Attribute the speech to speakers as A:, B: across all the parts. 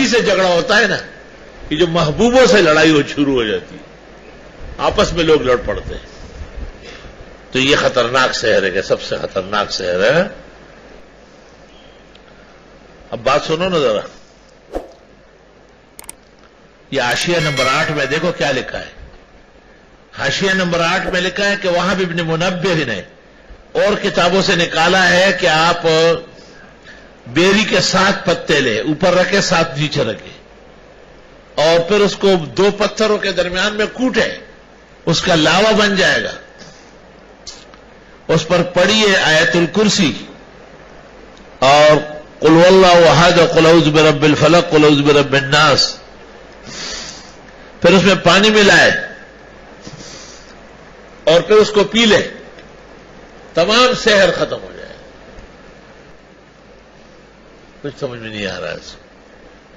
A: بیوی سے جھگڑا ہوتا ہے نا، یہ جو محبوبوں سے لڑائی شروع ہو جاتی ہے، آپس میں لوگ لڑ پڑتے ہیں، تو یہ خطرناک شہر ہے کہ سب سے خطرناک شہر ہے۔ اب بات سنو نا ذرا، یہ حاشیہ نمبر 8 میں دیکھو کیا لکھا ہے۔ حاشیہ نمبر 8 میں لکھا ہے کہ وہاں بھی ابن منبہ نے اور کتابوں سے نکالا ہے کہ آپ بیری کے 7 پتے لے، اوپر رکھے 7 نیچے رکھے، اور پھر اس کو 2 پتھروں کے درمیان میں کوٹے، اس کا لاوا بن جائے گا، اس پر پڑھیے آیت الکرسی اور قل واللہ احد، قل اعوذ برب الفلق، قل اعوذ برب الناس، پھر اس میں پانی ملائے اور پھر اس کو پی لے، تمام سحر ختم ہو جائے۔ کچھ سمجھ میں نہیں آ رہا ہے،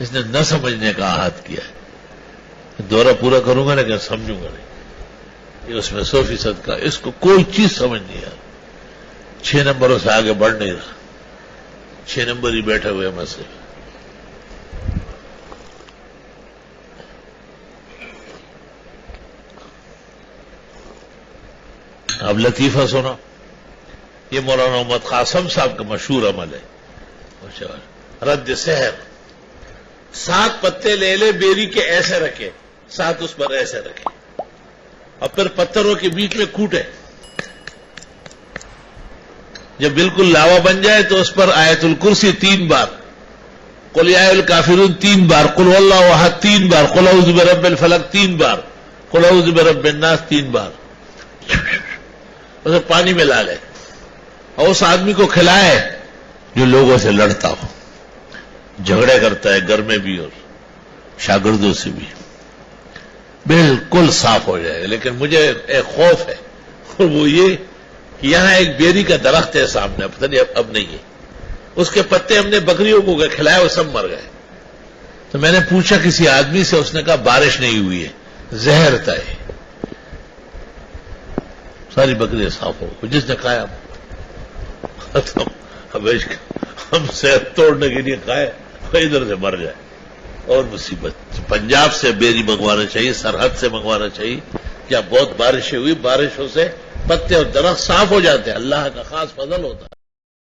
A: اس نے نہ سمجھنے کا عہد کیا ہے۔ دورہ پورا کروں گا لیکن سمجھوں گا نہیں، یہ اس میں 100% کا، اس کو کوئی چیز سمجھ نہیں آ رہا، 6 نمبروں سے آگے بڑھ نہیں رہا، 6 نمبر ہی بیٹھے ہوئے مسئلے۔ اب لطیفہ سنا، یہ مولانا محمد قاسم صاحب کا مشہور عمل ہے، رد سحر۔ 7 پتے لے لے، بیری کے ایسے رکھے، 7 اس پر ایسے رکھے، اور پھر پتھروں کے بیچ میں کوٹے، جب بالکل لاوا بن جائے تو اس پر آیت الکرسی 3 بار، قل یا الکافرون 3 بار، قل واللہ احد 3 بار، قل اعوذ برب الفلق 3 بار، قل اعوذ برب الناس 3 بار، اسے پانی میں لا لے اور اس آدمی کو کھلائے جو لوگوں سے لڑتا ہو، جھگڑے کرتا ہے گھر میں بھی اور شاگردوں سے بھی، بالکل صاف ہو جائے گا۔ لیکن مجھے ایک خوف ہے، اور وہ یہ کہ یہاں ایک بیری کا درخت ہے سامنے، پتہ نہیں اب نہیں ہے، اس کے پتے ہم نے بکریوں کو کھلائے، وہ سب مر گئے۔ تو میں نے پوچھا کسی آدمی سے، اس نے کہا بارش نہیں ہوئی ہے، زہر تھا یہ، ساری بکریاں صاف ہو گئی، جس نے کھایا ہم صحت توڑنے کے لیے کھائے، ادھر سے مر جائے، اور مصیبت۔ پنجاب سے بیری منگوانا چاہیے، سرحد سے منگوانا چاہیے، کیا بہت بارشیں ہوئی، بارشوں سے پتے اور درخت صاف ہو جاتے ہیں، اللہ کا خاص فضل ہوتا ہے۔